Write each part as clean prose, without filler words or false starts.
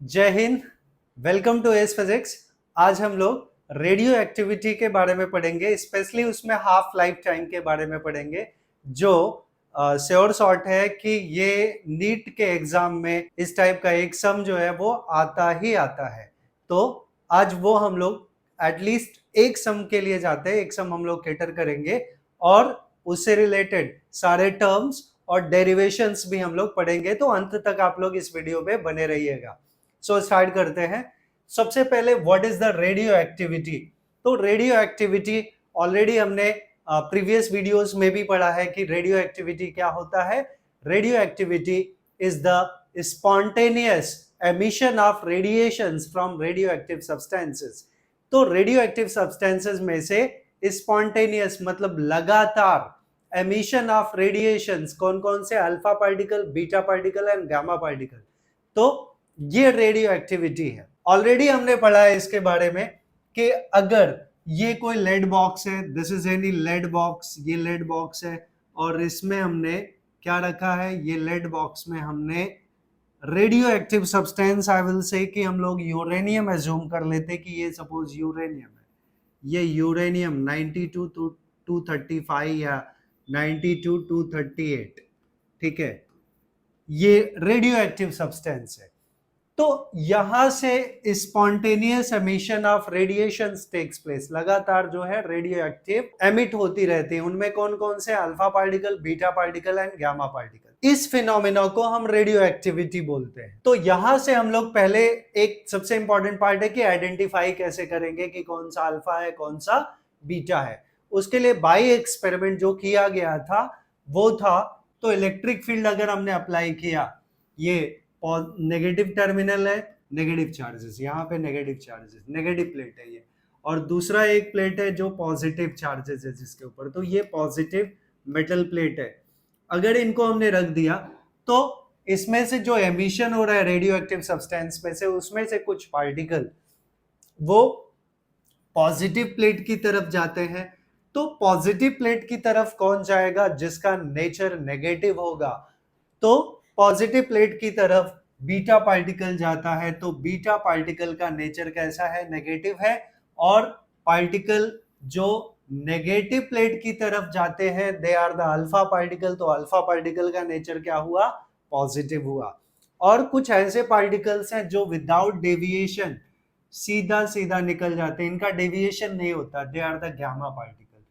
जय Hind. Welcome to S physics. आज हम लोग रेडियो एक्टिविटी के बारे में पढ़ेंगे, स्पेशली उसमें हाफ लाइफ टाइम के बारे में पढ़ेंगे, जो श्योर शॉर्ट है कि ये नीट के एग्जाम में इस टाइप का एक सम जो है वो आता ही आता है। तो आज वो हम लोग एटलीस्ट एक सम के लिए जाते हैं, एक सम हम लोग कैटर करेंगे और उससे रिलेटेड सारे टर्म्स और डेरिवेशंस भी हम लोग पढ़ेंगे। तो अंत तक आप लोग इस वीडियो पे बने रहिएगा। सो स्टार्ट करते हैं। सबसे पहले what is the radio activity. तो रेडियो एक्टिविटी ऑलरेडी हमने प्रीवियस वीडियोस में भी पढ़ा है कि रेडियो एक्टिविटी क्या होता है। Radio activity is the spontaneous emission of radiations from radio active substances. तो रेडियो एक्टिव सब्सटेंसेस में से स्पॉन्टेनियस मतलब लगातार एमिशन ऑफ रेडिएशंस कौन कौन से, alpha particle, beta particle and gamma particle. तो ये रेडियो एक्टिविटी है। ऑलरेडी हमने पढ़ा है इसके बारे में कि अगर ये कोई लेड बॉक्स है, this is any lead box, ये लेड बॉक्स है और इसमें हमने क्या रखा है, ये लेड बॉक्स में हमने radio active substance, I will से कि हम लोग यूरेनियम एज्यूम कर लेते कि ये सपोज यूरेनियम है, ये यूरेनियम 92 to 235 या 92 to 238, ठीक है, ये रेडियो एक्टिव सब्सटेंस है। तो यहां से spontaneous emission of radiations takes place, लगातार जो है रेडियो एक्टिव एमिट होती रहती है। उनमें कौन कौन से, alpha particle, beta particle and gamma particle. इस फिनोमेना को हम रेडियो एक्टिविटी बोलते हैं। तो यहां से हम लोग पहले एक सबसे इंपॉर्टेंट पार्ट है कि आइडेंटिफाई कैसे करेंगे कि कौन सा अल्फा है कौन सा बीटा है। उसके लिए बाई एक्सपेरिमेंट जो किया गया था वो था, तो इलेक्ट्रिक फील्ड अगर हमने अप्लाई किया, ये नेगेटिव टर्मिनल है, नेगेटिव चार्जेस, यहाँ पे नेगेटिव चार्जेस, नेगेटिव प्लेट है ये, और दूसरा एक प्लेट है जो पॉजिटिव चार्जेस है जिसके ऊपर, तो ये पॉजिटिव मेटल प्लेट है। अगर इनको हमने रख दिया तो इसमें से जो एमिशन हो रहा है रेडियो एक्टिव सब्सटेंस में से, उसमें से कुछ पार्टिकल वो पॉजिटिव प्लेट की तरफ जाते हैं। तो पॉजिटिव प्लेट की तरफ कौन जाएगा, जिसका नेचर नेगेटिव होगा। तो पॉजिटिव प्लेट की तरफ बीटा पार्टिकल जाता है, तो बीटा पार्टिकल का नेचर कैसा है, नेगेटिव है। और पार्टिकल जो नेगेटिव प्लेट की तरफ जाते हैं they are the alpha particle, तो अल्फा पार्टिकल का नेचर क्या हुआ, पॉजिटिव हुआ। और कुछ ऐसे पार्टिकल्स हैं जो विदाउट डेविएशन सीधा सीधा निकल जाते हैं, इनका डेविएशन नहीं होता, they are the gamma particle.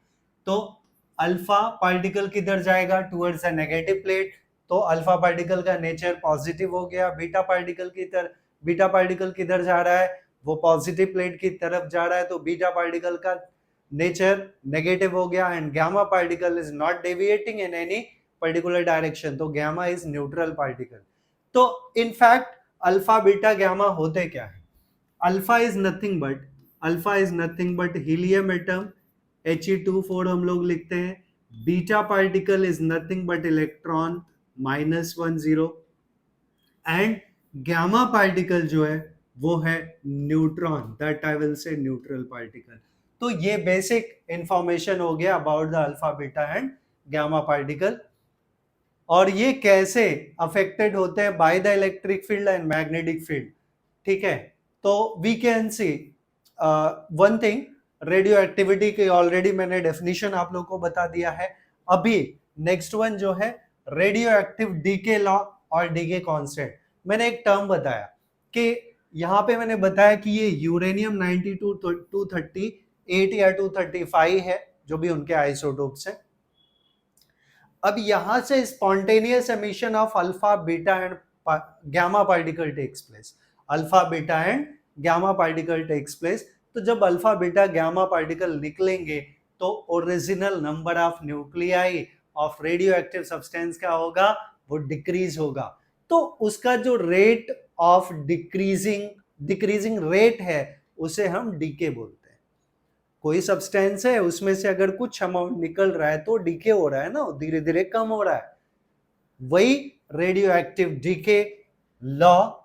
तो अल्फा पार्टिकल किधर जाएगा, टुवर्ड्स द नेगेटिव प्लेट, तो अल्फा पार्टिकल का नेचर पॉजिटिव हो गया। बीटा पार्टिकल किधर जा रहा है, वो पॉजिटिव प्लेट की तरफ जा रहा है, तो बीटा पार्टिकल का नेचर नेगेटिव हो गया। And gamma particle is not deviating in any particular direction, तो गामा इज न्यूट्रल पार्टिकल। तो इनफैक्ट अल्फा बीटा गामा होते क्या है, alpha is nothing but helium atom, He2 4 हम लोग लिखते हैं। Beta particle is nothing but electron -10, and gamma particle जो है वो है न्यूट्रॉन, दैट आई विल से न्यूट्रल पार्टिकल। तो ये बेसिक इंफॉर्मेशन हो गया about the alpha beta and gamma particle, और ये कैसे अफेक्टेड होते हैं by the electric field and magnetic field, ठीक है। तो we can see one thing, radioactivity की ऑलरेडी मैंने डेफिनेशन आप लोग को बता दिया है। अभी नेक्स्ट वन जो है रेडियो एक्टिव डीके लॉ और डीके कांस्टेंट। मैंने एक टर्म बताया कि यहाँ पे मैंने बताया कि ये यूरेनियम 92 238 या 235 है, जो भी उनके आइसोटोप्स हैं। अब यहां से spontaneous emission of alpha beta and gamma particle takes place, alpha beta and gamma particle takes place. तो जब अल्फा बीटा गामा पार्टिकल निकलेंगे तो original number of nuclei of radio active substance क्या होगा, वो डिक्रीज होगा। तो उसका जो रेट ऑफ डिक्रीजिंग रेट है उसे हम डीके बोलते हैं। कोई सब्सटेंस है उसमें से अगर कुछ अमाउंट निकल रहा है तो डीके हो रहा है ना, धीरे धीरे कम हो रहा है। वही रेडियो एक्टिव डीके लॉ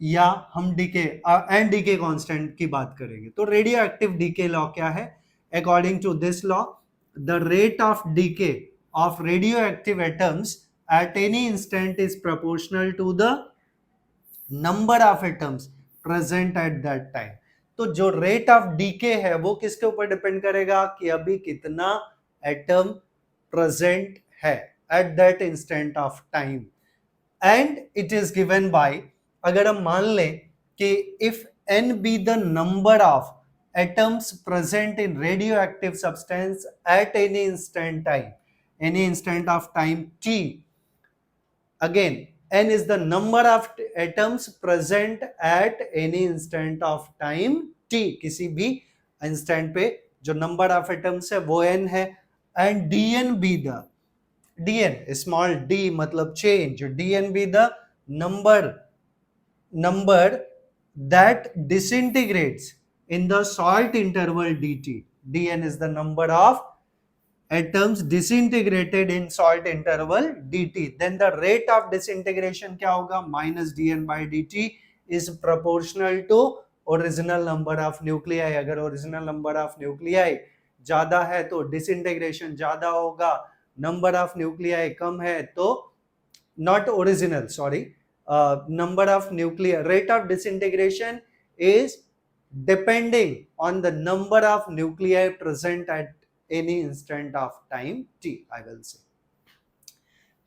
या हम डीके एंड डीके कांस्टेंट की बात करेंगे। तो रेडियो एक्टिव डीके लॉ क्या है, according to this law the rate of decay of radioactive atoms at any instant is proportional to the number of atoms present at that time. तो जो rate of DK है वो किसके ऊपर depend करेगा कि अभी कितना एटम प्रेजेंट है eight that instant of time, and it is given by, अगर हम मान लें कि if n be the number of atoms present in radioactive substance at any instant time, any instant of time t, again n is the number of atoms present at any instant of time t, किसी भी instant पे जो number of atoms है वो n है, and dn be the, dn small d मतलब change, dn be the number that disintegrates in the salt interval dt, dn is the number of atoms disintegrated in salt interval dt, then the rate of disintegration क्या होगा, minus dn by dt is proportional to original number of nuclei। अगर original number of nuclei ज्यादा है तो disintegration ज्यादा होगा, number of nuclei कम है तो not original, sorry, number of nuclei, rate of disintegration is depending on the number of nuclei present at any instant of time t, I will say.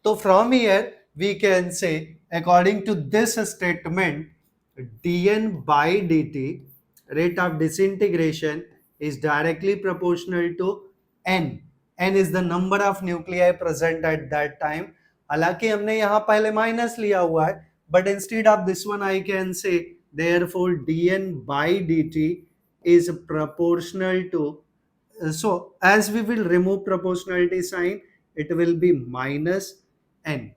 So from here we can say according to this statement dn by dt, rate of disintegration is directly proportional to n, n is the number of nuclei present at that time। हालांकि हमने यहाँ पहले minus लिया हुआ है, but instead of this one I can say therefore dn by dt is proportional to, so as we will remove proportionality sign it will be minus n,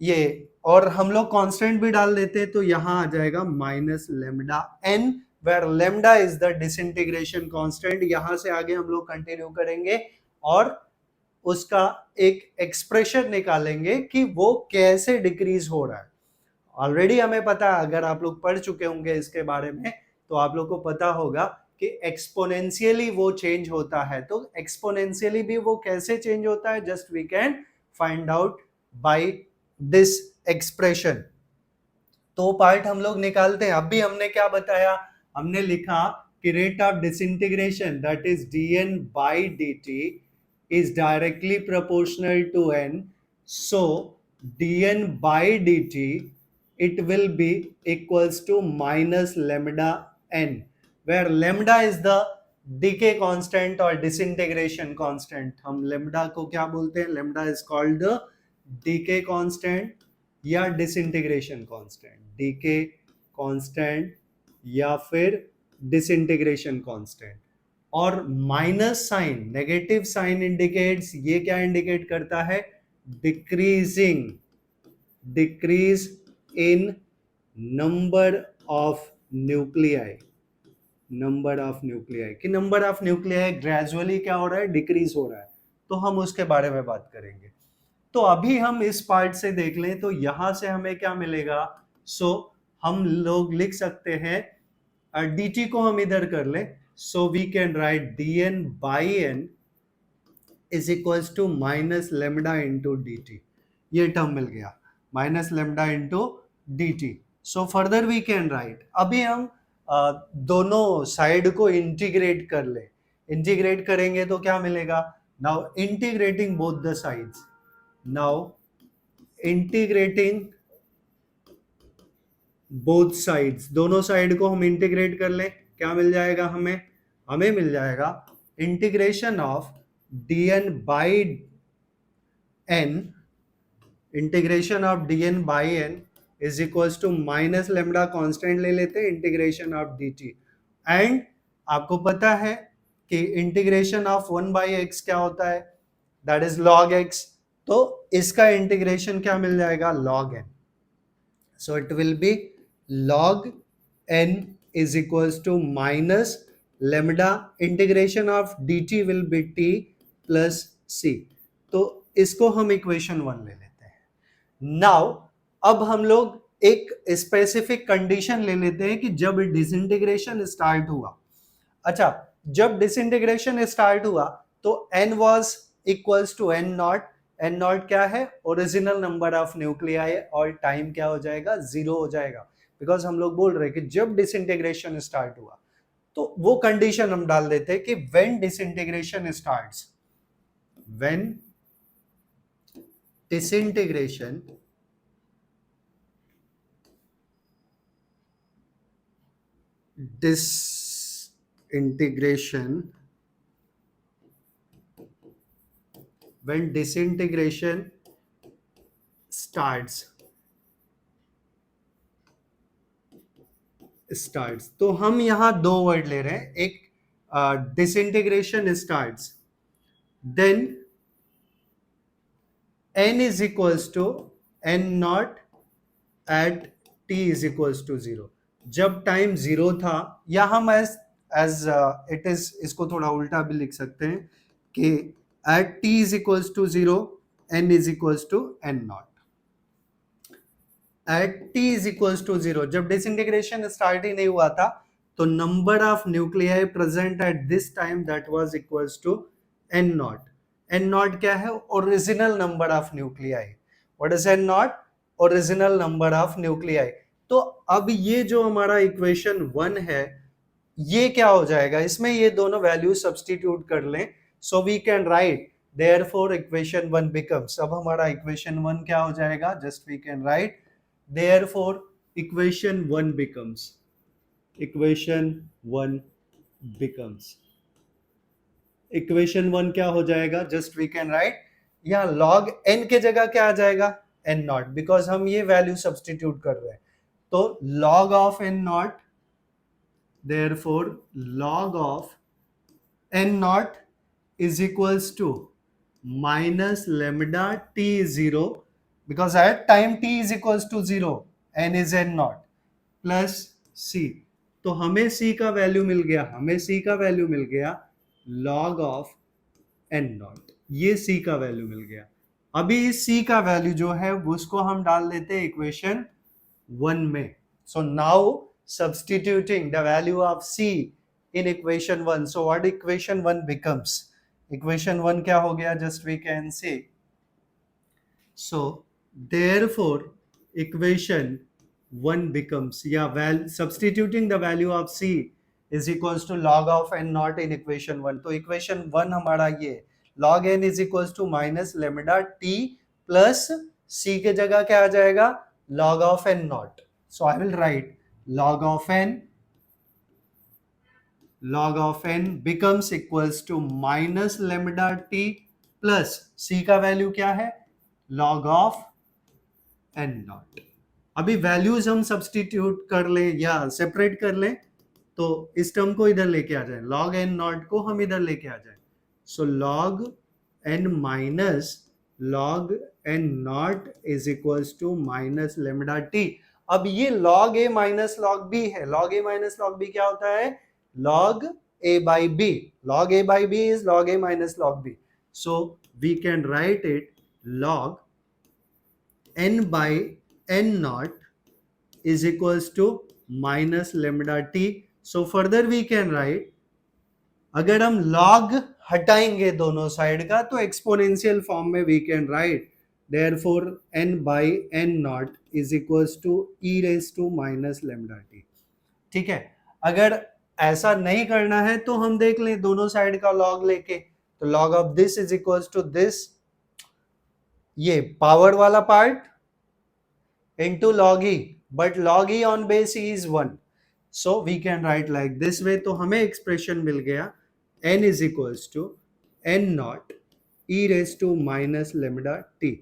ये और हम लोग कांस्टेंट भी डाल देते हैं तो यहां आ जाएगा minus lambda n, where lambda is the disintegration constant. यहां से आगे हम लोग कंटिन्यू करेंगे और उसका एक एक्सप्रेशन निकालेंगे कि वो कैसे डिक्रीज हो रहा है। ऑलरेडी हमें पता है, अगर आप लोग पढ़ चुके होंगे इसके बारे में तो आप लोग को पता होगा कि एक्सपोनेंशियली वो चेंज होता है। तो एक्सपोनेंशियली भी वो कैसे चेंज होता है, just we can find out by this expression. तो पार्ट हम लोग निकालते हैं। अभी हमने क्या बताया, हमने लिखा कि rate of disintegration that is dn by dt is directly proportional to n, so dn by dt it will be equals to minus lambda n, where lambda is the decay constant or disintegration constant। हम lambda को क्या बोलते हैं, lambda is called the decay constant या disintegration constant, decay constant या फिर disintegration constant। और minus sign, negative sign indicates, ये क्या इंडिकेट करता है, decreasing, decrease in number of nuclei, number of nuclei, कि नंबर ऑफ न्यूक्लियाई ग्रेजुअली क्या हो रहा है, डिक्रीज हो रहा है। तो हम उसके बारे में बात करेंगे। तो अभी हम इस पार्ट से देख लें तो यहां से हमें क्या मिलेगा, सो हम लोग लिख सकते हैं dt को हम इधर कर लें, so we can write dn by n is equals to minus lambda into dt, ये टर्म मिल गया, minus lambda into dt। so further we can write, अभी हम दोनों साइड को इंटीग्रेट कर ले, इंटीग्रेट करेंगे तो क्या मिलेगा, now integrating both the sides, now integrating both sides, दोनों साइड को हम इंटीग्रेट कर लें, क्या मिल जाएगा हमें, हमें मिल जाएगा integration of dn by n, integration of dn by n is equals to minus lambda constant ले लेते हैं, इंटीग्रेशन ऑफ dt, एंड आपको पता है कि इंटीग्रेशन ऑफ 1 बाई x क्या होता है, दैट इज log x, तो इसका इंटीग्रेशन क्या मिल जाएगा, log n, so it will be log n is equals to minus lambda, integration of dt will be t plus c। तो इसको हम इक्वेशन 1 ले लेते हैं। नाउ अब हम लोग एक स्पेसिफिक कंडीशन ले लेते हैं कि जब डिसइंटीग्रेशन स्टार्ट हुआ, अच्छा जब डिसइंटीग्रेशन स्टार्ट हुआ तो n was equals to n naught, n naught क्या है, ओरिजिनल नंबर ऑफ न्यूक्लियाई, और टाइम क्या हो जाएगा, 0 हो जाएगा, बिकॉज हम लोग बोल रहे हैं कि जब डिसइंटीग्रेशन स्टार्ट हुआ तो वो कंडीशन हम डाल देते हैं कि when disintegration starts, when disintegration disintegration when disintegration starts तो हम यहां दो वर्ड ले रहे हैं, एक disintegration starts, then n is equals to n naught at t is equals to 0। जब टाइम 0 था, या हम एज इट इज इसको थोड़ा उल्टा भी लिख सकते हैं कि at t is equals to 0 n is equals to n naught। at t is equals to 0 जब डिसइंटीग्रेशन स्टार्ट ही नहीं हुआ था, तो number of nuclei present at this time that was equals to n naught। n naught क्या है, original number of nuclei. What is n naught, original number of nuclei. तो अब ये जो हमारा इक्वेशन 1 है, ये क्या हो जाएगा, इसमें ये दोनों वैल्यू सब्स्टिट्यूट कर लें, so we can write therefore equation 1 becomes, अब हमारा इक्वेशन 1 क्या हो जाएगा, just we can write therefore equation 1 becomes, equation 1 becomes, equation 1 क्या हो जाएगा, just we can write, यहाँ log n के जगह क्या आ जाएगा, n naught, बिकॉज हम ये वैल्यू सब्स्टिट्यूट कर रहे हैं, तो log of n naught, therefore log of n naught is equals to minus lambda t is 0, because at time t is equals to 0 n is n naught plus c। तो हमें c का value मिल गया, हमें c का value मिल गया log of n naught, ये c का value मिल गया। अभी इस c का वैल्यू जो है उसको हम डाल देते हैं इक्वेशन 1 में। So now substituting the value of c in equation 1, so what equation 1 becomes, equation 1 क्या हो गया, just we can say, so therefore equation 1 becomes, yeah, substituting the value of c is equals to log of n naught in equation 1, तो equation 1 हमारा ये log n is equals to minus lambda t plus c के जगह क्या आ जाएगा, log of n naught, so I will write log of n becomes equals to minus lambda t plus c का value क्या है, log of n naught। अभी values हम substitute कर लें या सेपरेट कर लें, तो इस टर्म को इधर लेके आ जाए, log n naught को हम इधर लेके आ जाए, सो log n minus log n naught is equals to minus lambda t। अब ये log a minus log b है, log a minus log b क्या होता है, log a by b, log a by b is log a minus log b, so we can write it log n by n naught is equals to minus lambda t। so further we can write, अगर हम log हटाएंगे दोनों side का तो exponential form में we can write therefore n by n naught is equals to e raised to minus lambda t। ठीक है, अगर ऐसा नहीं करना है तो हम देख लें दोनों साइड का log लेके, तो log of this is equals to this, ये पावर वाला part into log e, but log e on base e is 1, so we can write like this way। तो हमें एक्सप्रेशन मिल गया n is equals to n naught e raised to minus lambda t।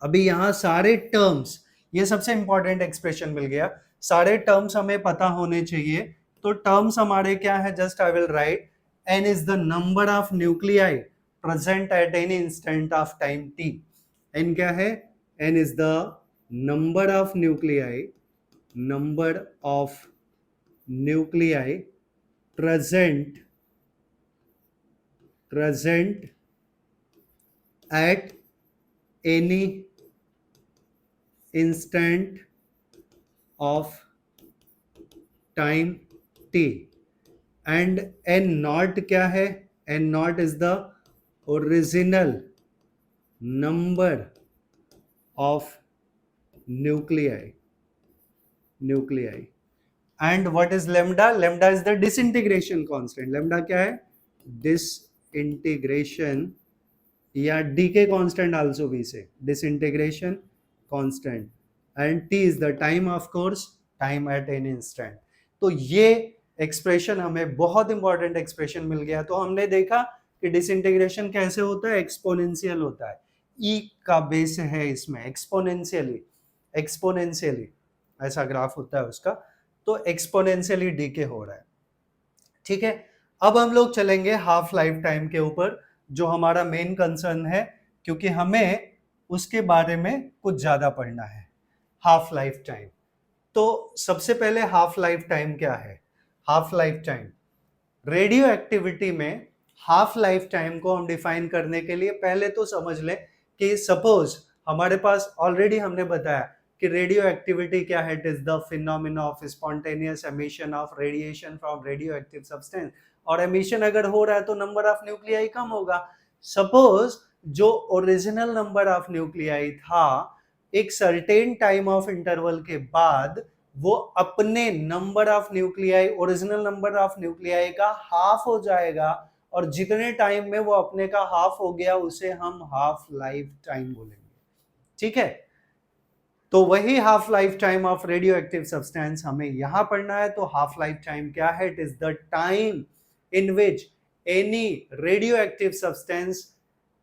अभी यहाँ सारे terms, ये सबसे important expression मिल गया, सारे टर्म्स हमें पता होने चाहिए, तो टर्म्स हमारे क्या है, just I will right n is the number of nuclei present at any instant of time t। n क्या है, n is the number of nuclei present at any instant of time t, and n naught क्या है, n naught is the original number of nuclei. And what is lambda? Lambda is the disintegration constant. lambda क्या है? Disintegration या decay constant also we say. Disintegration constant. And t is the time, of course, time at any instant. तो ये expression हमें बहुत important expression मिल गया. तो हमने देखा कि डिसइंटीग्रेशन कैसे होता है, एक्सपोनेंशियल होता है. ई का बेस है इसमें, एक्सपोनेंशियली ऐसा ग्राफ होता है उसका. तो एक्सपोनेंशियली डीके हो रहा है. ठीक है, अब हम लोग चलेंगे हाफ लाइफ टाइम के ऊपर, जो हमारा मेन कंसर्न है, क्योंकि हमें उसके बारे में कुछ ज्यादा पढ़ना है. Half life time. तो सबसे पहले हाफ लाइफ टाइम क्या है? Half life time radio activity में हाफ लाइफ टाइम को हम डिफाइन करने के लिए पहले तो समझ लें कि सपोज हमारे पास ऑलरेडी हमने बताया कि रेडियो एक्टिविटी क्या है. It is the phenomena of spontaneous emission of radiation from radio active substance. और एमिशन अगर हो रहा है तो नंबर ऑफ न्यूक्लियाई कम होगा. सपोज जो ओरिजिनल नंबर ऑफ न्यूक्लियाई था, एक सर्टेन टाइम ऑफ इंटरवल के बाद वो अपने number of nuclei, original number of nuclei का हाफ हो जाएगा. और जितने टाइम में वो अपने का हाफ हो गया उसे हम हाफ लाइफ टाइम बोलेंगे. ठीक है, तो वही half life time of radio active substance हमें यहां पढ़ना है. तो हाफ लाइफ टाइम क्या है? It is the time in which any radio active substance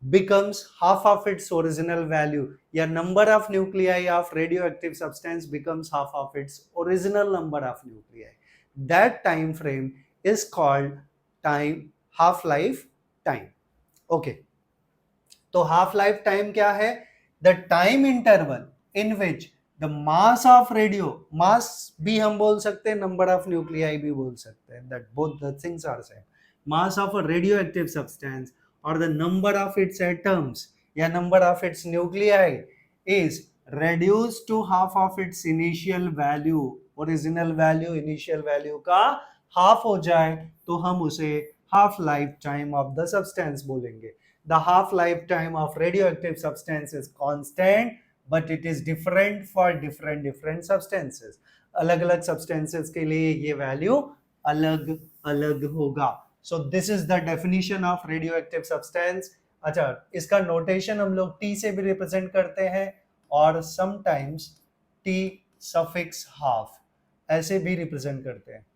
becomes half of its original value, या number of nuclei of radioactive substance becomes half of its original number of nuclei. That time frame is called time half life time. Okay, तो half life time क्या है? The time interval in which the mass of radio, mass भी हम बोल सकते हैं, number of nuclei भी बोल सकते हैं, that both the things are same. Mass of a radioactive substance or the number of its atoms या number of its nuclei is reduced to half of its initial value. Original value initial value का half हो जाए तो हम उसे half lifetime of the substance बोलेंगे. The half lifetime of radioactive substance is constant, but it is different for different substances. अलग अलग substances के लिए ये value अलग अलग होगा. So this is the definition of radioactive substance. अच्छा, इसका नोटेशन हम लोग T से भी रिप्रेजेंट करते हैं और sometimes T suffix half ऐसे भी रिप्रेजेंट करते हैं.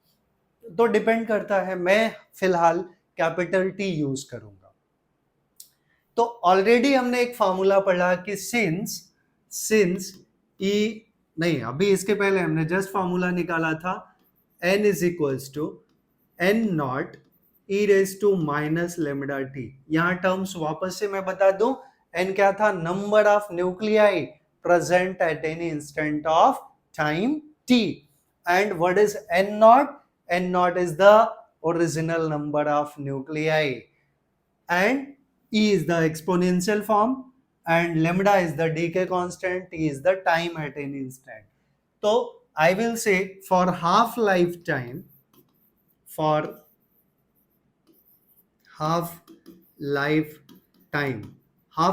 तो डिपेंड करता है. मैं फिलहाल कैपिटल T यूज करूंगा. तो ऑलरेडी हमने एक फॉर्मूला पढ़ा कि सिंस E नहीं, अभी इसके पहले हमने जस्ट फॉर्मूला निकाला था, N is equals to N naught e raised to minus lambda t. यहाँ टर्म्स वापस से मैं बता दूं. n क्या था? Number of nuclei present at any instant of time t. And what is n naught? n naught is the original number of nuclei, and e is the exponential form, and lambda is the decay constant, t is the time at any instant. So I will say for half lifetime, for half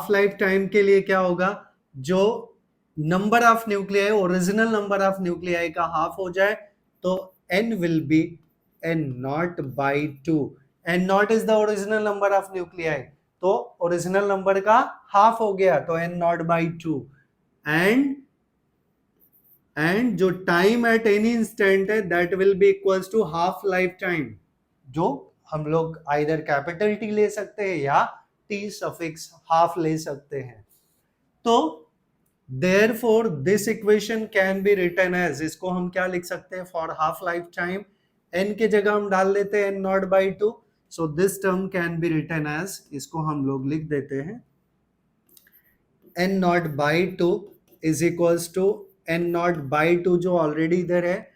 life time के लिए क्या होगा? जो number of nuclei, original number of nuclei का half हो जाए तो n will be n naught by 2. n naught is the original number of nuclei, तो ओरिजिनल नंबर का हाफ हो गया तो n नॉट बाई 2. एंड जो टाइम एट एनी इंस्टेंट है that will be equals to half life time, जो हम लोग आइदर कैपिटल T ले सकते हैं या T सफिक्स हाफ ले सकते हैं. तो therefore this equation can be written as, इसको हम क्या लिख सकते हैं? For half life time n के जगह हम डाल देते हैं n naught by 2. So this term can be written as, इसको हम लोग लिख देते हैं n naught by 2 is equals to n naught by 2 जो ऑलरेडी इधर है,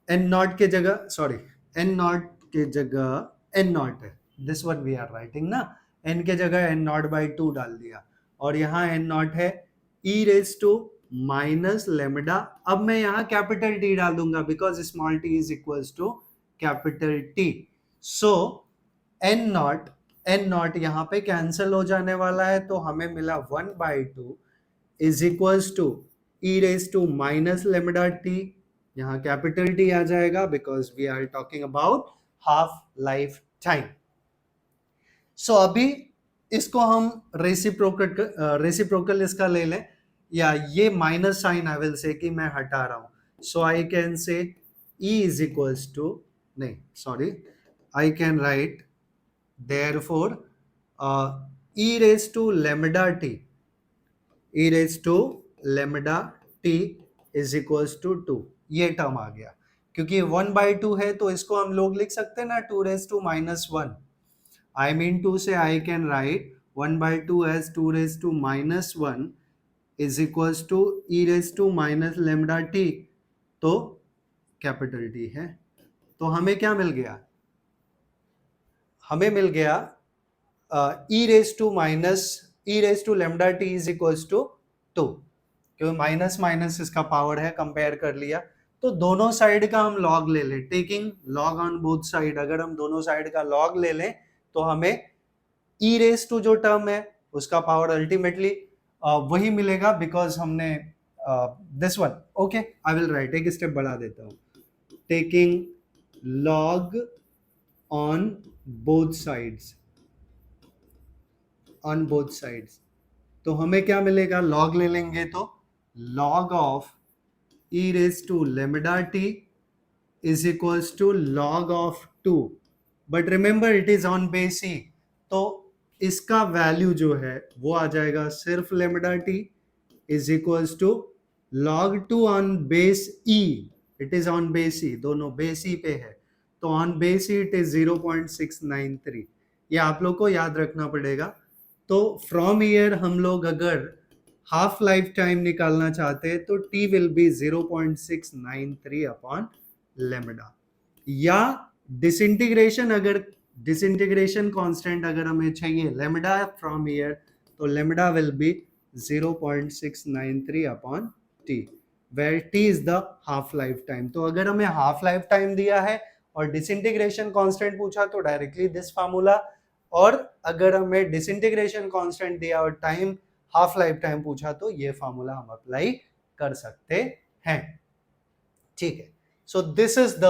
n नॉट के जगह, सॉरी n नॉट के जगह n नॉट है, this one we are writing ना, n के जगह n नॉट बाई 2 डाल दिया और यहाँ n नॉट है e raise to minus lambda. अब मैं यहाँ कैपिटल T डाल दूंगा because small t is equals to capital T. So n naught n naught यहाँ पे कैंसिल हो जाने वाला है, तो हमें मिला 1/2 is equals to e raise to minus lambda t, यहाँ कैपिटल टी आ जाएगा because we are talking about half life time. So अभी इसको हम रेसिप्रोकल इसका ले लें, या ये माइनस साइन आई विल से कि मैं हटा रहा हूं, so I can say E is equals to, नहीं sorry, I can write therefore e raised to lambda t, e raised to lambda t is equals to 2, ये टर्म आ गया। क्योंकि 1/2 है तो इसको हम लोग लिख सकते हैं ना 2 raised to -1, I mean to say I can write 1/2 as 2 raised to -1 is equals to e raised to minus lambda t, तो कैपिटल T है। तो हमें क्या मिल गया, हमें मिल गया e raised to lambda t is equals to 2, क्योंकि माइनस माइनस इसका पावर है, कंपेयर कर लिया। तो दोनों साइड का हम लॉग ले लें, taking log on both side, अगर हम दोनों साइड का लॉग ले लें तो हमें e रेस टू जो टर्म है उसका पावर अल्टीमेटली वही मिलेगा, बिकॉज हमने this one, okay I will right, एक स्टेप बढ़ा देता हूं, taking log on both sides, on both sides, तो हमें क्या मिलेगा, लॉग ले लेंगे तो log of e raised to lambda t is equals to log of 2, but remember it is on base e, तो इसका वैल्यू जो है वो आ जाएगा सिर्फ lambda t is equals to log 2 on base e, it is on base e, दोनों base e पे है, तो on base e it is 0.693, ये आप लोग को याद रखना पड़ेगा। तो फ्रॉम ईयर हम लोग अगर हाफ लाइफ टाइम निकालना चाहते हैं तो t will be 0.693 upon lambda, या डिसइंटीग्रेशन, अगर डिसइंटीग्रेशन कांस्टेंट अगर हमें चाहिए लेमडा फ्रॉम ईयर, तो lambda will be 0.693 upon t, where t is the half life time. तो अगर हमें हाफ लाइफ टाइम दिया है और डिसइंटीग्रेशन कांस्टेंट पूछा तो डायरेक्टली दिस फार्मूला, और अगर हमें डिसइंटीग्रेशन कांस्टेंट दिया और टाइम हाफ लाइफ टाइम पूछा तो ये फार्मूला हम अप्लाई कर सकते हैं, ठीक है। So this is the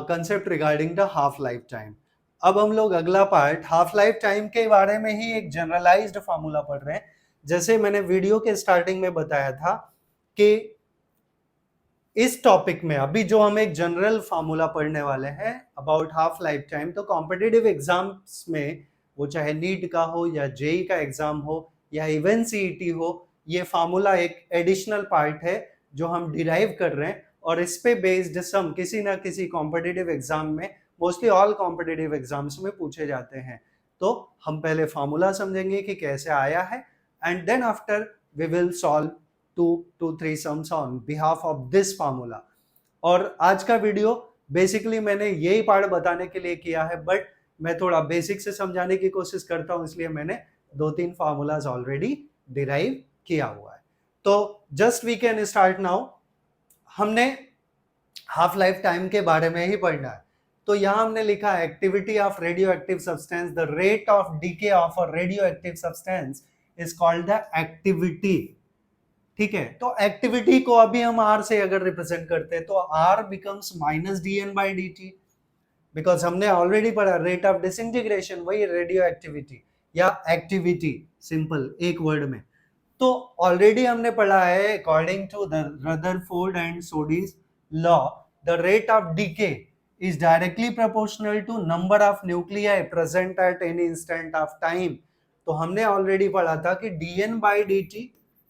concept regarding the half life time. अब हम लोग अगला पार्ट हाफ लाइफ टाइम के बारे में ही एक जनरलाइज्ड फार्मूला पढ़ रहे हैं। जैसे मैंने वीडियो के स्टार्टिंग में बताया था कि इस टॉपिक में अभी जो हम एक जनरल फार्मूला पढ़ने वाले हैं अबाउट हाफ लाइफ टाइम, तो कॉम्पिटिटिव एग्जाम्स में वो चाहे नीट का हो या जेई का एग्जाम हो या इवन सीईटी हो, ये फार्मूला एक एडिशनल पार्ट है जो हम डिराइव कर रहे हैं, और इस पे बेस्ड सम किसी ना किसी कॉम्पिटिटिव एग्जाम में, मोस्टली ऑल कॉम्पिटिटिव एग्जाम्स में पूछे जाते हैं। तो हम पहले फार्मूला समझेंगे कि कैसे आया है, and then after we will solve 2-3 sums on behalf of this formula. और आज का वीडियो बेसिकली मैंने यही पार्ट बताने के लिए किया है, बट मैं थोड़ा बेसिक से समझाने की कोशिश करता हूं, इसलिए मैंने 2-3 फार्मूलाज ऑलरेडी डिराइव किया हुआ है। तो just we can start now. हमने हाफ लाइफ टाइम के बारे में ही पढ़ना है, तो यहां हमने लिखा है activity of radio active substance, the rate of decay of a radio active substance is called the activity, ठीक है। तो एक्टिविटी को अभी हम आर से अगर रिप्रेजेंट करते हैं तो आर बिकम्स -dn/dt, बिकॉज हमने ऑलरेडी पढ़ा रेट ऑफ डिसइंटीग्रेशन, वही रेडियो एक्टिविटी या एक्टिविटी, सिंपल एक वर्ड में। तो ऑलरेडी हमने पढ़ा है according to the Rutherford and Soddy's law, the rate of decay is directly proportional to number of nuclei present at any instant of time. तो हमने ऑलरेडी पढ़ा था कि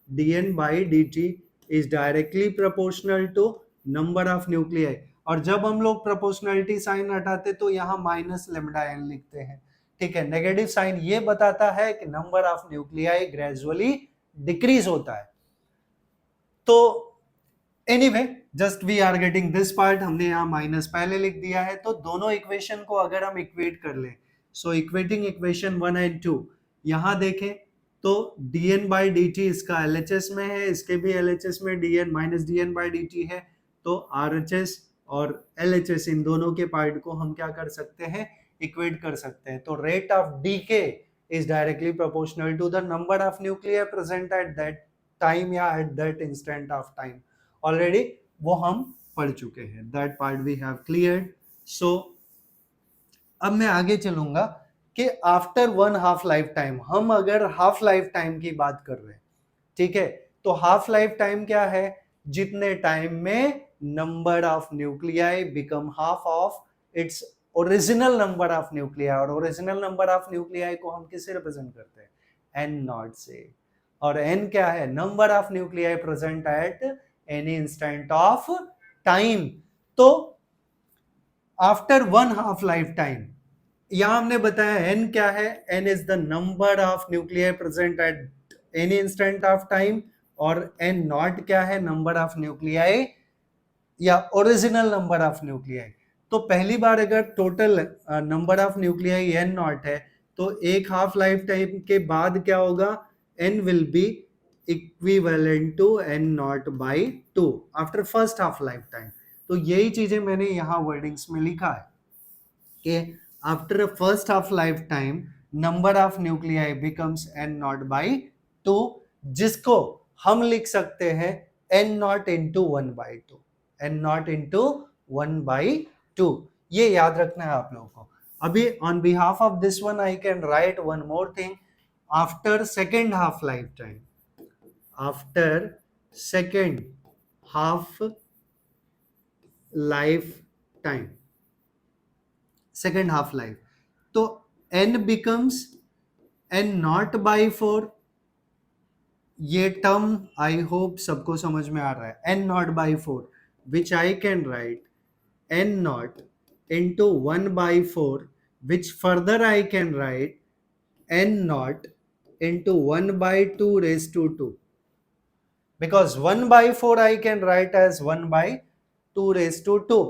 dn/dt is directly proportional to number of nuclei, और जब हम लोग proportionality sign हटाते तो यहाँ -λn लिखते हैं, ठीक है। नेगेटिव साइन ये बताता है कि number of nuclei gradually decrease होता है। तो anyway just we are getting this part, हमने यहाँ माइनस पहले लिख दिया है। तो दोनों इक्वेशन को अगर हम इक्वेट कर लें, सो इक्वेटिंग इक्वेशन 1 एंड 2, यहाँ देखें तो dn/dt इसका LHS में है, इसके भी LHS में -dn/dt है, तो RHS और LHS इन दोनों के पार्ट को हम क्या कर सकते हैं, इक्वेट कर सकते हैं। तो rate of decay is directly proportional to the number of nuclear present at that time या at that instant of time. Already वो हम पढ़ चुके हैं, that part we have cleared. So अब मैं आगे चलूंगा कि after one half life time, हम अगर हाफ लाइफ टाइम की बात कर रहे हैं, ठीक है, तो हाफ लाइफ टाइम क्या है? जितने टाइम में number of nuclei become half of its original number of nuclei. और ओरिजिनल नंबर ऑफ न्यूक्लियाई को हम किससे रिप्रेजेंट करते हैं? एन नॉट से। और एन क्या है? Number of nuclei present at any instant of time. तो after one half life time, यहां हमने बताया एन क्या है? N is the number of nuclei present at any instant of time. और एन नॉट क्या है? नंबर ऑफ न्यूक्लियाई या ओरिजिनल नंबर ऑफ न्यूक्लियाई। तो पहली बार अगर total number of nuclei N naught है, तो एक हाफ लाइफ टाइम के बाद क्या होगा? N will be equivalent to n naught by 2 after first half life time. तो यही चीजें मैंने यहाँ वर्डिंग्स में लिखा है कि after first half life time number of nuclei becomes n naught by 2, जिसको हम लिख सकते हैं n naught into 1/2, n naught into 1/2। ये याद रखना है आप लोगों को। अभी on behalf of this one I can write one more thing. After second half life time, after second half life time, second half life, तो n becomes n naught by 4। ये टर्म आई होप सबको समझ में आ रहा है। n naught by 4 which I can right n naught into 1/4, which further I can right n naught into 1/2 raised to 2, because 1/4 I can write as 1/2 raised to 2,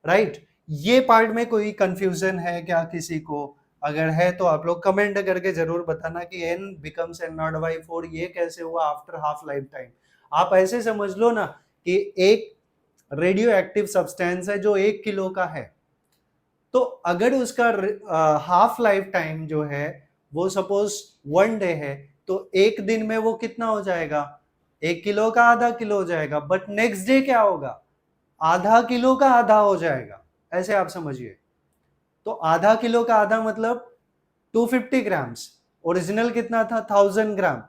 right? ये part में कोई confusion है क्या किसी को? अगर है तो आप लोग कमेंट करके जरूर बताना कि n becomes n naught by 4 ये कैसे हुआ आफ्टर हाफ लाइफ टाइम। आप ऐसे समझ लो ना कि एक रेडियो एक्टिव सब्सटेंस है जो 1 किलो का है, तो अगर उसका हाफ लाइफ टाइम जो है वो सपोज 1 डे है, तो एक दिन में वो कितना हो जाएगा? 1 किलो का आधा किलो हो जाएगा। बट नेक्स्ट डे क्या होगा? आधा किलो का आधा हो जाएगा। ऐसे आप समझिए। तो आधा किलो का आधा मतलब 250 ग्राम्स। ओरिजिनल कितना था? 1000 ग्राम।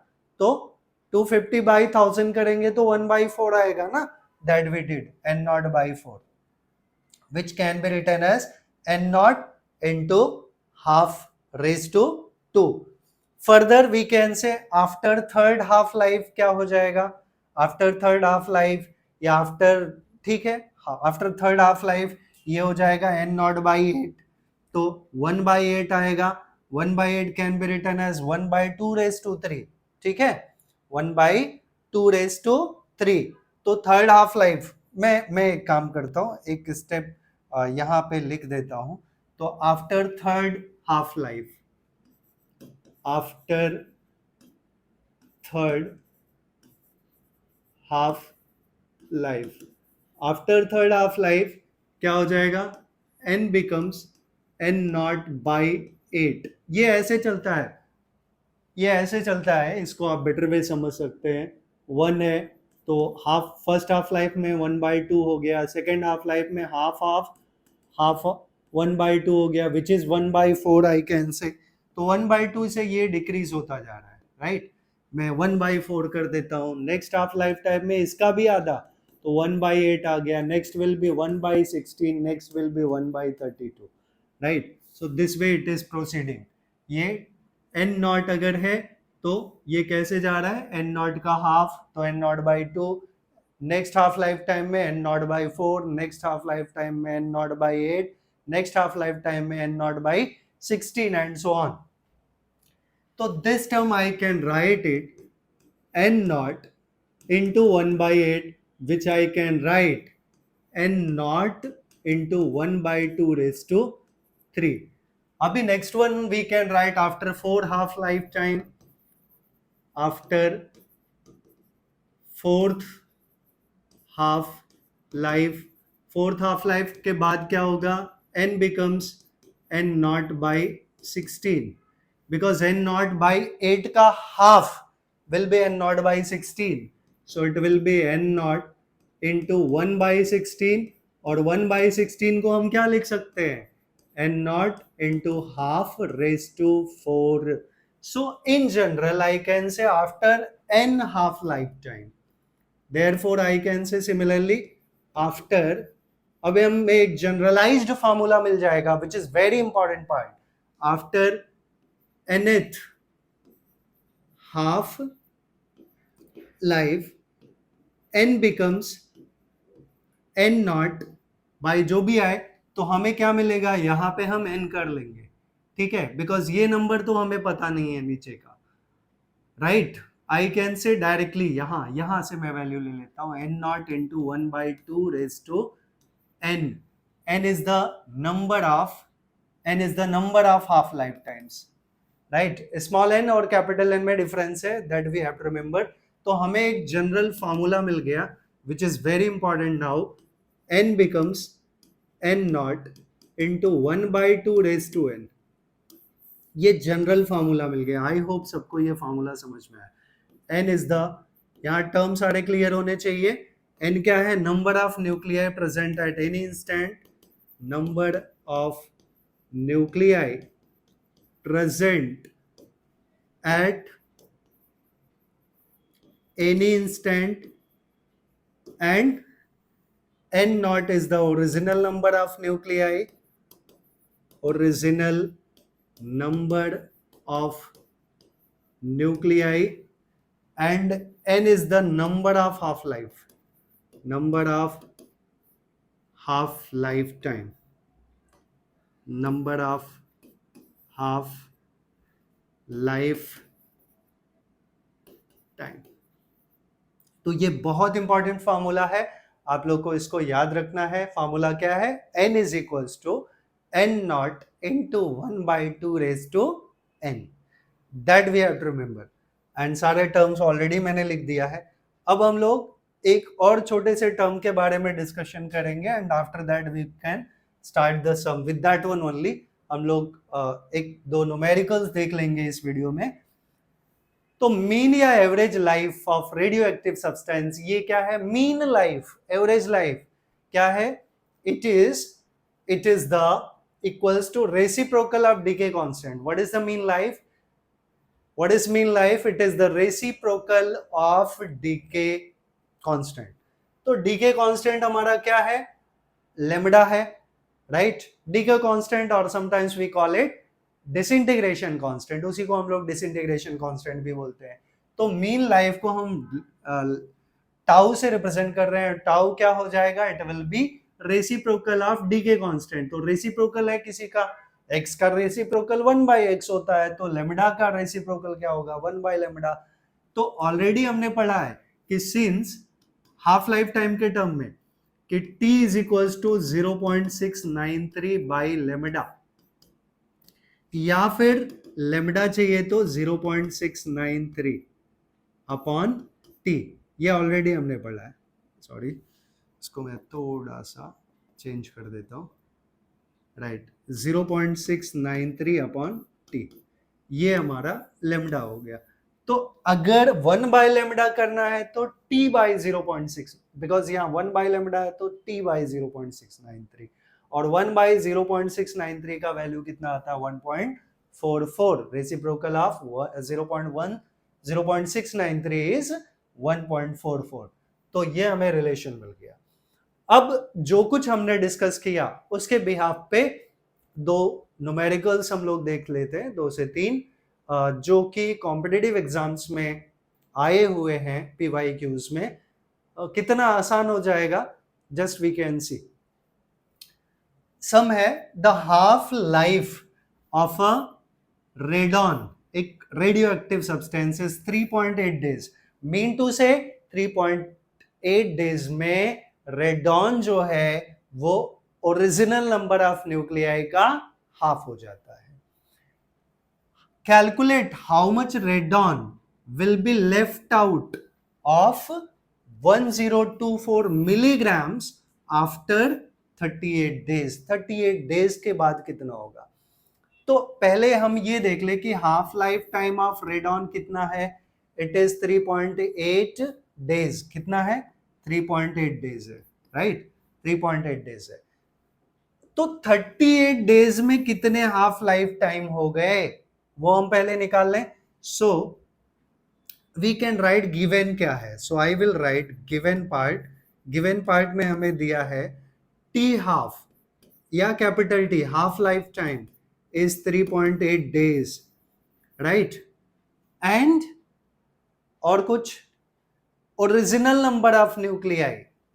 तो 250 बाई 1000 करेंगे तो 1/4 आएगा ना। That we did n naught by 4, which can be written as n naught into half raised to 2. Further we can say after third half life क्या हो जाएगा? After third half life या after, ठीक है, after third half life ये हो जाएगा n naught by 8, तो 1/8 आएगा। 1/8 can be written as 1/2 raised to 3, ठीक है, 1/2 raised to 3। तो थर्ड हाफ लाइफ मैं एक काम करता हूँ, एक स्टेप यहाँ पे लिख देता हूँ। तो after third half life, after third half life, after third half life क्या हो जाएगा? n becomes n naught by 8। ये ऐसे चलता है, ये ऐसे चलता है, इसको आप बेटर वे समझ सकते हैं। 1 है तो हाफ, फर्स्ट हाफ लाइफ में 1/2 हो गया, सेकेंड हाफ लाइफ में हाफ हाफ हाफ 1/2 हो गया, विच इज 1/4 आई कैन से। तो 1/2 से ये डिक्रीज होता जा रहा है, राइट? मैं 1/4 कर देता हूँ। नेक्स्ट हाफ लाइफ टाइम में इसका भी आधा, तो 1/8 आ गया। Next will be 1/16, next will be 1/32, right? So this way it is proceeding. ये n नॉट अगर है तो ये कैसे जा रहा है? n नॉट का हाफ तो n naught by 2, next half life time में n naught by 4, next half life time में n naught by 8, next half life time में n naught by 16 and so on. तो this term I can write it n not into 1/8, which I can write n naught into 1/2 raised to 3. अभी next one we can write after 4 half lifetime, after fourth half life, fourth half life के बाद क्या होगा? n becomes n naught by 16 because n naught by 8 का half will be n naught by 16, so it will be n naught into 1 by 16 और 1 by 16 को हम क्या लिख सकते हैं n naught into half raised to 4. So in general I can say after n half lifetime, therefore I can say similarly after, अब हमें एक जनरलाइज्ड फार्मूला मिल जाएगा विच is very important part, after nth half life n becomes n naught by जो भी आए, तो हमें क्या मिलेगा, यहां पे हम n कर लेंगे, ठीक है, बिकॉज ये नंबर तो हमें पता नहीं है नीचे का, राइट. आई कैन से डायरेक्टली यहां से मैं वैल्यू ले लेता हूं n naught into 1 by 2 raised to n. n is the number of half lifetimes, right. Small n और कैपिटल n में डिफरेंस है, that we have to remember. तो हमें एक जनरल फार्मूला मिल गया which is very important now, n becomes n naught into 1 by 2 raised to n. ये general formula मिल गया. आई होप सबको ये फार्मूला समझ में आया. n इज द, यहाँ टर्म सारे क्लियर होने चाहिए. n क्या है, number of nuclei present at any instant, number of nuclei present at any instant, and n naught is the original number of nuclei, original number of nuclei, and n is the number of half lifetime, number of half life time. तो ये बहुत important formula है, आप लोग को इसको याद रखना है. फार्मूला क्या है, n is equals to n naught into 1 by 2 raise to n, that we have to remember. And सारे टर्म्स ऑलरेडी मैंने लिख दिया है. अब हम लोग एक और छोटे से टर्म के बारे में डिस्कशन करेंगे, and after that we can start the sum with that one only. हम लोग एक दो न्यूमेरिकल्स देख लेंगे इस वीडियो में. तो मीन या average life of radio active substance, ये क्या है, मीन लाइफ, एवरेज लाइफ क्या है, it is the equals to reciprocal of decay constant. What is the mean life, what is mean life, it is the reciprocal of decay constant. तो decay constant हमारा क्या है, lambda है, right. Decay constant और sometimes we call it disintegration constant, उसी को हम लोग डिसइंटीग्रेशन कांस्टेंट भी बोलते हैं. तो मीन लाइफ को हम टाउ से रिप्रेजेंट कर रहे हैं. टाउ क्या हो जाएगा, it will B reciprocal of decay constant. तो रेसिप्रोकल है किसी का, x का रेसिप्रोकल 1 by x होता है, तो लेमडा का रेसिप्रोकल क्या होगा, 1 by लेमडा. तो ऑलरेडी हमने पढ़ा है कि सिंस हाफ लाइफ टाइम के टर्म में कि t is equals to 0.693 by lambda, या फिर लेमडा चाहिए तो 0.693 अपॉन t. ये ऑलरेडी हमने पढ़ा है. सॉरी, इसको मैं थोड़ा सा चेंज कर देता हूं, राइट. 0.693 अपॉन t, ये हमारा लेमडा हो गया. तो अगर 1 बाय लेमडा करना है तो t बाई 0.6, बिकॉज यहाँ 1 बाय लेमडा है तो t बाई 0.693, और 1 बाई 0.693 का वैल्यू कितना आता है, 1.44. Reciprocal of 0.693 is 1.44. तो ये हमें रिलेशन मिल गया. अब जो कुछ हमने डिस्कस किया उसके बिहाफ पे दो न्यूमेरिकल्स हम लोग देख लेते हैं, 2 से 3, जो कि कॉम्पिटिटिव एग्जाम्स में आए हुए हैं PYQs में. कितना आसान हो जाएगा, just we can see. Some है the half life of a radon, एक radio active substance, 3.8 days. Mean to say 3.8 days में रेडॉन जो है वो ओरिजिनल नंबर ऑफ न्यूक्लियाई का हाफ हो जाता है. Calculate how much radon will be left out of 1024 milligrams after 38 days. 38 days के बाद कितना होगा. तो पहले हम ये देख ले कि half life time of radon कितना है, इट इज 3.8 डेज। कितना है? 3.8 डेज है, राइट, 3.8 डेज है। तो 38 डेज में कितने हाफ लाइफ टाइम हो गए वो हम पहले निकाल लें। So we can write given क्या है, so I will write given part. Given part में हमें दिया है टी हाफ या capital T, half life time is 3.8 days, right? And और कुछ original number of nuclei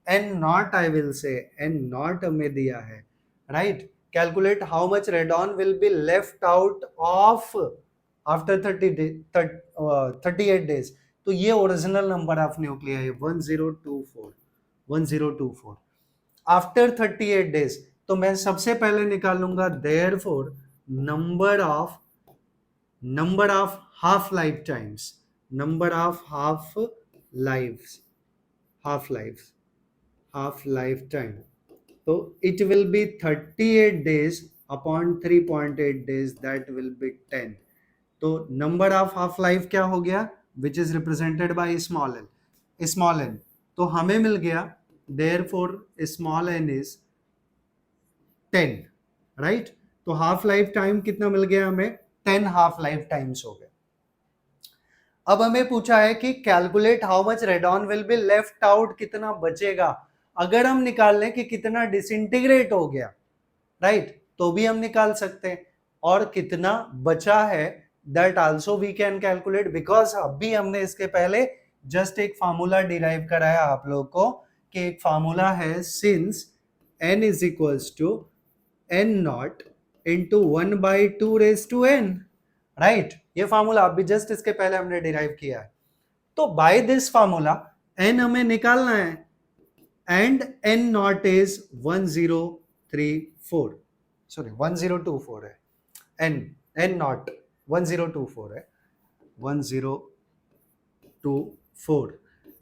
N naught, I will say N naught हमें दिया है, right? Calculate how much radon will be left out of after 38 days. तो ये original number of nuclei 1024 after 38 days. तो मैं सबसे पहले निकालूंगा therefore number of half lifetimes, number of half lifetime, so it will be 38 days upon 3.8 days, that will be 10। तो number of half life क्या हो गया, which is represented by small n, तो हमें मिल गया therefore small n is 10, right? तो half life time कितना मिल गया हमें, 10 हाफ लाइफ टाइम्स हो गए। अब हमें पूछा है कि calculate how much radon will be left out, कितना बचेगा। अगर हम निकाल लें कि कितना डिसइंटीग्रेट हो गया, राइट, तो भी हम निकाल सकते हैं, और कितना बचा है that also we can calculate, because अभी हमने इसके पहले जस्ट एक फार्मूला डिराइव कराया आप लोग को कि एक फार्मूला है since n is equals to n naught into 1/2 raise to n, right? ये फार्मूला अभी जस्ट इसके पहले हमने डिराइव किया है। तो बाय दिस फार्मूला n हमें निकालना है and n naught is 1034, sorry 1024 है, n नॉट 1024 है, 1024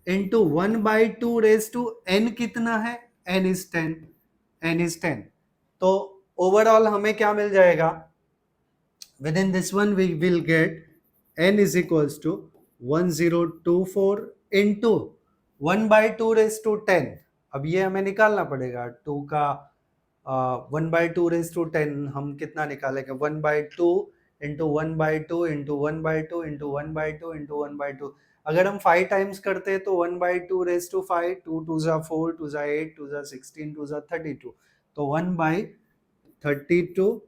इंटू 1/2 रेज टू n कितना है, n इज 10। तो ओवरऑल हमें क्या मिल जाएगा, with in this one we will get n is equals to 1024 into 1/2 raise to 10। अब ये हमें निकालना पड़ेगा 2 का 1/2 रेज टू 10 हम कितना निकालेंगे, 1/2 इंटू 1/2 इंटू 1/2 इंटू 1/2 इंटू 1/2। अगर हम 5 टाइम्स करते हैं तो 1/2 रेज टू 5, 2 2 जा 4, 2 जा 8, 2 जा 16, 2 जा 32, तो 1/32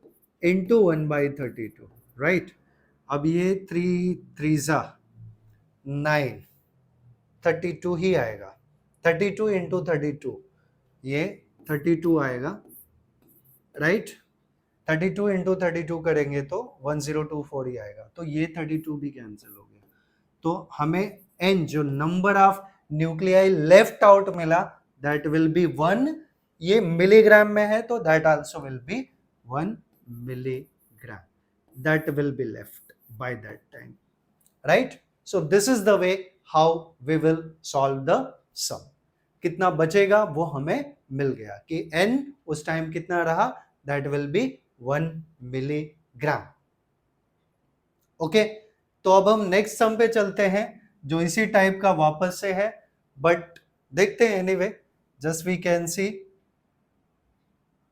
इंटू 1/32, राइट? अब ये 3 3 जा 9, 32 ही आएगा, 32 इंटू 32 ये 32 आएगा, राइट? 32 इंटू 32 करेंगे तो 1024 ही आएगा, तो ये 32 भी कैंसिल हो गया। तो हमें n जो number of nuclei left out मिला दैट विल बी 1, ये मिलीग्राम में है तो that also will be 1 milligram, that will be left by that time, right? So this is the way how we will solve the sum। कितना बचेगा वो हमें मिल गया कि n उस टाइम कितना रहा, that will be 1 milligram। Okay, तो अब हम नेक्स्ट सम पे चलते हैं जो इसी टाइप का वापस से है, बट देखते हैं anyway, just we can see.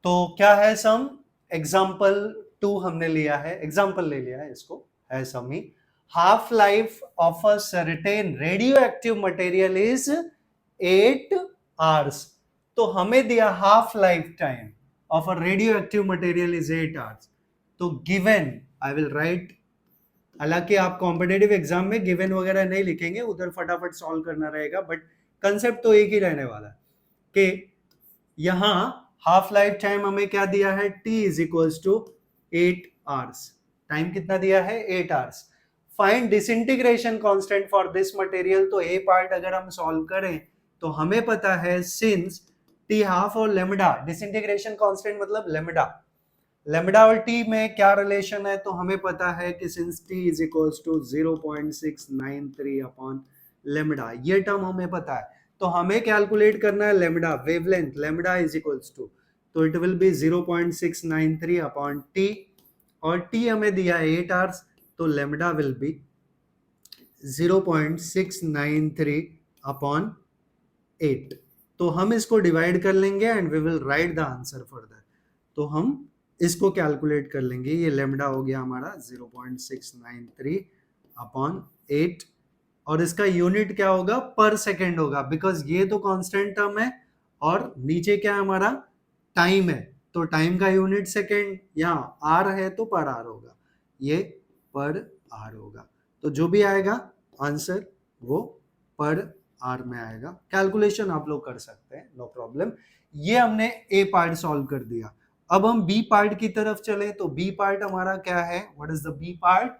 तो क्या है सम, एग्जाम्पल 2 हमने लिया है, एग्जाम्पल ले लिया है, इसको है सम ही। Half life of a certain radio active material is 8 hours. तो हमें दिया half life time of a radio active material is 8 hours. तो गिवन, आई विल राइट, हालांकि आप कॉम्पिटेटिव एग्जाम में गिवन वगैरह नहीं लिखेंगे, उधर फटाफट सॉल्व करना रहेगा, बट कंसेप्ट तो एक ही रहने वाला है कि यहां हाफ लाइफ टाइम हमें क्या दिया है, t is equals to 8 hours. Time कितना दिया है, 8 hours. Find disintegration constant for this material. तो ए पार्ट अगर हम सॉल्व करें तो हमें पता है सिंस t हाफ और लेमडा, डिसइंटीग्रेशन कांस्टेंट मतलब लेमडा, लेमडा और t में क्या रिलेशन है, तो हमें पता है कि since t is equals to 0.693 upon lambda, ये टर्म हमें पता है। तो हमें कैलकुलेट करना है lambda, wavelength, lambda is equals to, तो it will be 0.693 upon t और टी हमें दिया है 8 आवर्स, तो लेमडा विल बी 0.693 अपॉन 8। तो हम इसको डिवाइड कर लेंगे and we will write the answer for that. तो हम इसको कैलकुलेट कर लेंगे। ये लेमडा हो गया हमारा 0.693 अपॉन 8, और इसका यूनिट क्या होगा, पर सेकेंड होगा, बिकॉज ये तो कांस्टेंट टर्म है और नीचे क्या है हमारा, टाइम है, तो टाइम का यूनिट सेकेंड, यहाँ आर है तो पर आर होगा, ये पर आर होगा। तो जो भी आएगा आंसर वो पर आर में आएगा। कैलकुलेशन आप लोग कर सकते हैं, नो प्रॉब्लम। ये हमने ए पार्ट सॉल्व कर दिया। अब हम बी पार्ट की तरफ चले, तो बी पार्ट हमारा क्या है, what is the B part?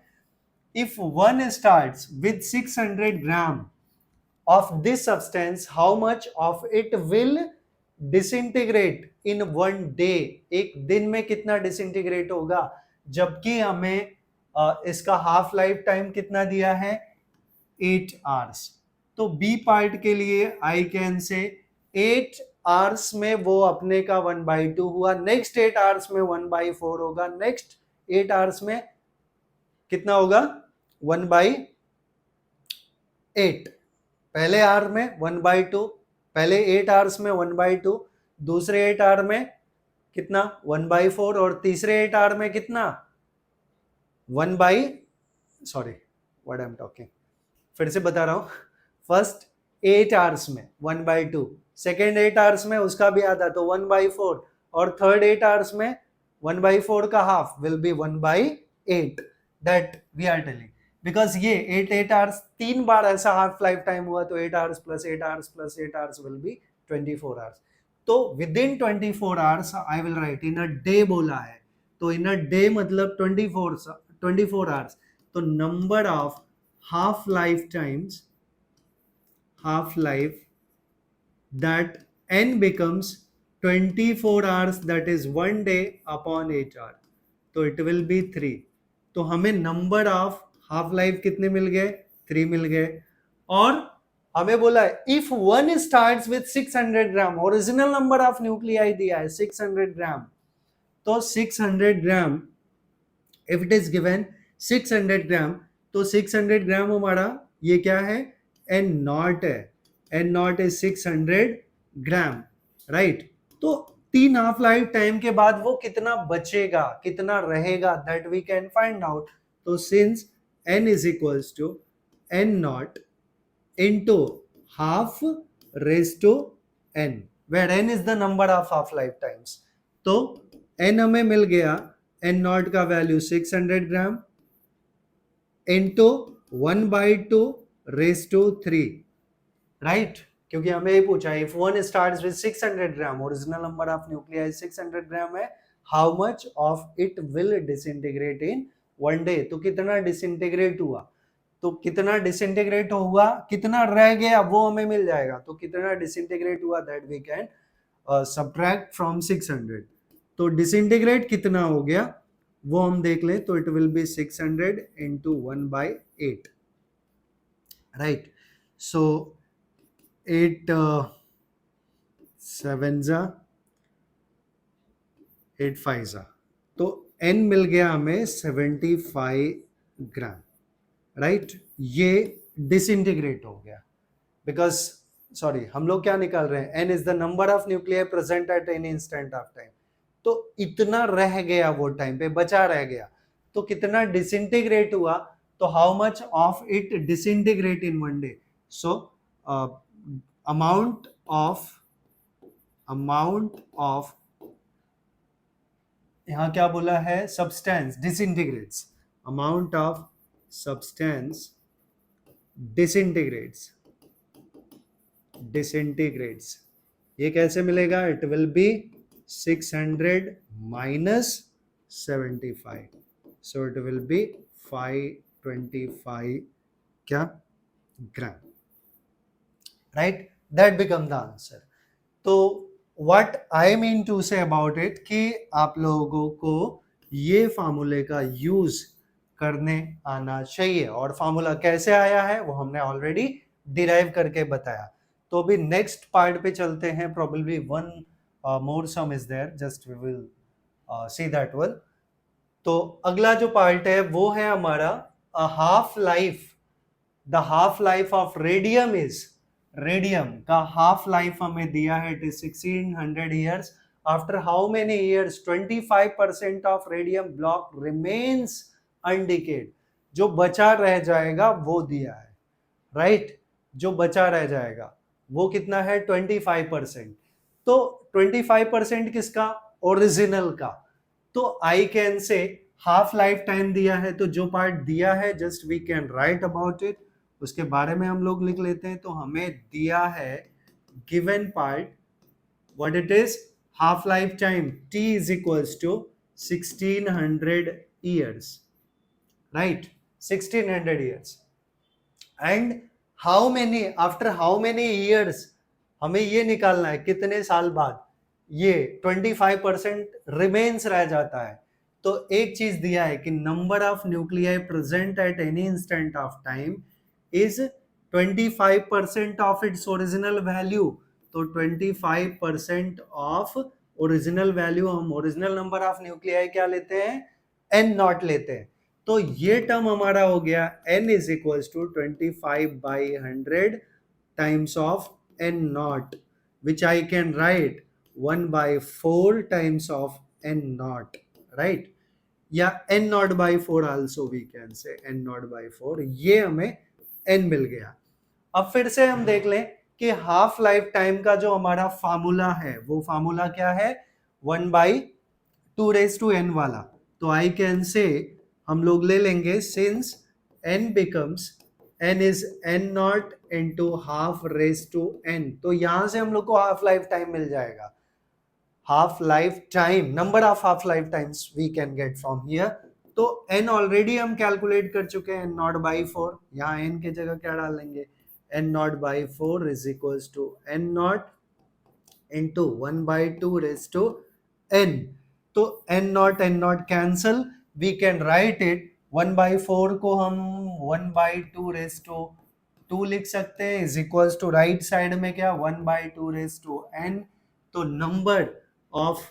If one starts with 600 gram of this substance, how much of it will disintegrate in one day? एक दिन में कितना डिसइंटीग्रेट होगा, जबकि हमें इसका हाफ लाइफ टाइम कितना दिया है, 8 आवर्स। तो बी पार्ट के लिए आई कैन से 8 आवर्स में वो अपने का 1/2 हुआ, नेक्स्ट 8 आवर्स में 1/4 होगा, नेक्स्ट 8 आवर्स में कितना होगा, 1/8। पहले आवर में 1/2, पहले 8 आवर्स में 1/2, दूसरे 8 आवर में कितना, 1/4, और तीसरे 8 आवर में कितना, 1/, व्हाट आई एम टॉकिंग, फिर से बता रहा हूं, फर्स्ट 8 आवर्स में 1/2, सेकेंड 8 आवर्स में उसका भी आधा तो 1/4, और थर्ड 8 आवर्स में 1/4 का half will be 1/8। That we are telling, because ये 8 आवर्स 3 बार ऐसा हाफ लाइफ टाइम हुआ, तो 8 hours plus 8 hours plus 8 hours will be 24 hours. तो within 24 hours I will write, in a day बोला है, तो इन अ डे मतलब 24 hours, तो number of half life that n becomes 24 hours, that is 1 day upon 8 hour, तो it will be 3। तो हमें number of half life कितने मिल गए, 3 मिल गए। और हमें बोला है if one starts with 600 gram, original number of nuclei दिया है 600 ग्राम, तो 600 gram if it is given 600 gram, तो 600 ग्राम हमारा ये क्या है, एन नॉट है, N naught is 600 gram, right. तो 3 हाफ लाइफ टाइम के बाद वो कितना बचेगा, कितना रहेगा, that we can find out. तो since n is equals to n naught into half raise to n, where n is the number of half life times, तो n हमें मिल गया, n नॉट का value 600 gram into 1/2 raise to 3, right, क्योंकि हमें ये पूछा if one starts with 600 gram, original number of nuclei 600 gram है, how much of it will disintegrate in 1 day, तो कितना डिसइंटीग्रेट हुआ, तो कितना डिसइंटीग्रेट हुआ, कितना रह गया वो हमें मिल जाएगा, तो कितना डिसइंटीग्रेट हुआ that we can subtract from 600। तो डिसइंटीग्रेट कितना हो गया वो हम देख लें, तो it will be 600 into 1/8, right. So 8 7 जा 8 5 जा, तो n मिल गया हमें 75 ग्राम, राइट। ये डिसइंटीग्रेट हो गया, बिकॉज सॉरी हम लोग क्या निकाल रहे हैं, n is the number of nuclei present at any instant of time, तो इतना रह गया वो टाइम पे बचा रह गया, तो कितना डिसइंटीग्रेट हुआ, तो how much of it disintegrate in 1 day. So amount of यहाँ क्या बोला है, सब्सटेंस डिसइंटीग्रेट्स, अमाउंट ऑफ सब्सटेंस डिसइंटीग्रेट्स, ये कैसे मिलेगा, it will be 600 minus 75, so it will be 525 क्या ग्राम, right, that become the answer। तो what I mean to say about it कि आप लोगों को ये फार्मूले का यूज करने आना चाहिए, और फार्मूला कैसे आया है वो हमने ऑलरेडी डिराइव करके बताया। तो अभी नेक्स्ट पार्ट पे चलते हैं, probably one more sum is there, just we will see that one। तो अगला जो पार्ट है वो है हमारा half life. The half life of radium is, radium का हाफ लाइफ हमें दिया है it is 1600 years. After how many years 25% of radium block remains undecayed. जो बचा रह जाएगा वो दिया है, राइट जो बचा रह जाएगा वो कितना है 25%। तो 25% किसका, ओरिजिनल का। तो I can say half life time दिया है, तो जो पार्ट दिया है just we can write about it, उसके बारे में हम लोग लिख लेते हैं। तो हमें दिया है given part what it is, half life time t is equals to 1600 years, right 1600 years and how many, after how many years, हमें ये निकालना है कितने साल बाद ये 25% रिमेन्स रह जाता है। तो एक चीज दिया है कि number of nuclei present at any instant of time is 25% of its original value. तो 25% ऑफ ओरिजिनल वैल्यू, हम ओरिजिनल नंबर ऑफ न्यूक्लियाई क्या लेते हैं, n नॉट लेते हैं। तो ये टर्म हमारा हो गया n is equals to 25/100 times of n naught, which I can write 1/4 times of n naught, right? या n naught by 4 also we can say n naught by 4। ये हमें n मिल गया। अब फिर से हम देख लें कि हाफ लाइफ टाइम का जो हमारा फार्मूला है वो फार्मूला क्या है, 1/2n वाला। तो आई कैन से हम लोग ले लेंगे since n becomes n is n naught into half raise to n, तो यहां से हम लोग को हाफ लाइफ टाइम मिल जाएगा। Half life time, number of half life times we can get from here. तो n ऑलरेडी हम कैलकुलेट कर चुके हैं, n नॉट बाई 4, यहाँ n की जगह क्या डालेंगे, n naught by 4 is equals to n naught into 1/2 raise to n। तो n naught cancel, we can write it 1/4 को हम 1/2 रेज टू 2 लिख सकते हैं is equals to right side में क्या 1/2 रेज टू n। तो number of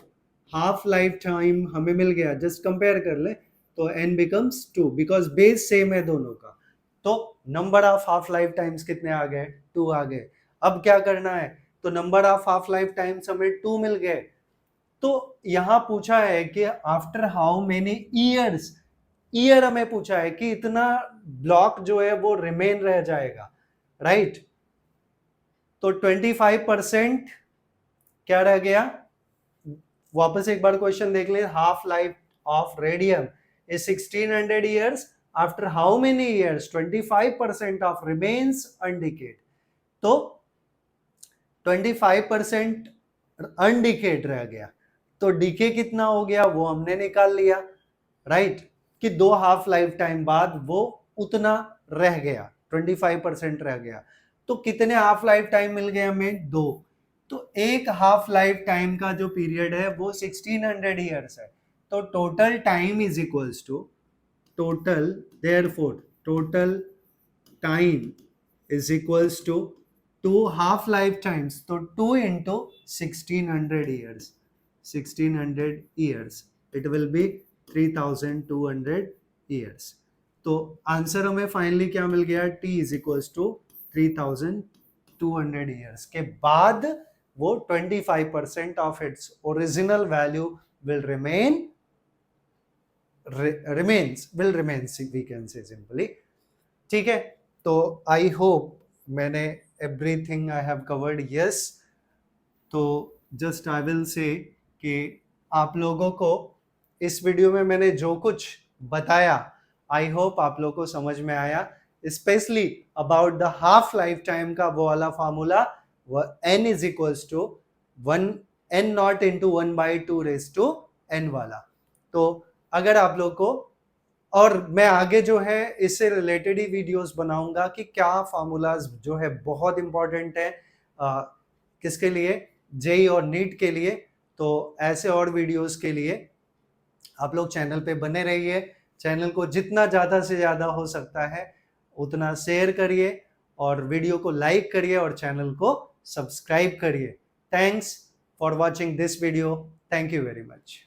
half life time हमें मिल गया, जस्ट कंपेयर कर ले तो n becomes 2 because base same है दोनों का। तो number of half life times कितने आ गए, 2 आ गए। अब क्या करना है, तो number of half life times हमें 2 मिल गए। तो यहां पूछा है कि after how many years, year हमें पूछा है कि इतना ब्लॉक जो है वो रिमेन रह जाएगा, राइट। तो 25% क्या रह गया, वापस एक बार क्वेश्चन देख ले, half life of radium is 1600 years, after how many years 25% of remains undecayed. तो 25% अनडिकेड रह गया, तो डीके कितना हो गया वो हमने निकाल लिया, राइट कि 2 हाफ लाइफ टाइम बाद वो उतना रह गया, 25% रह गया। तो कितने हाफ लाइफ टाइम मिल गए हमें, 2। तो एक हाफ लाइफ टाइम का जो पीरियड है वो 1600 ईयर्स है। तो total time is equals to total, therefore total time is equals to 2 half life times, तो 2 into 1600 years, 1600 years it will be 3200 years। तो आंसर हमें फाइनली क्या मिल गया, t is equals to 3200 years के बाद वो 25% of its original value will remains we can say simply। ठीक है, तो आई होप मैंने everything I have covered, yes. तो जस्ट आई विल से कि आप लोगों को इस वीडियो में मैंने जो कुछ बताया आई होप आप लोगों को समझ में आया, specially about the half life time का वो वाला formula n is equals to 1 n naught into 1/2 raise to n वाला। तो अगर आप लोग को, और मैं आगे जो है इससे रिलेटेड ही वीडियोस बनाऊंगा कि क्या फार्मूलाज जो है बहुत इंपॉर्टेंट है किसके लिए, जेई और नीट के लिए। तो ऐसे और वीडियोस के लिए आप लोग चैनल पे बने रहिए, चैनल को जितना ज़्यादा से ज़्यादा हो सकता है उतना शेयर करिए और वीडियो को लाइक करिए और चैनल को सब्सक्राइब करिए। Thanks for watching this video, thank you very much.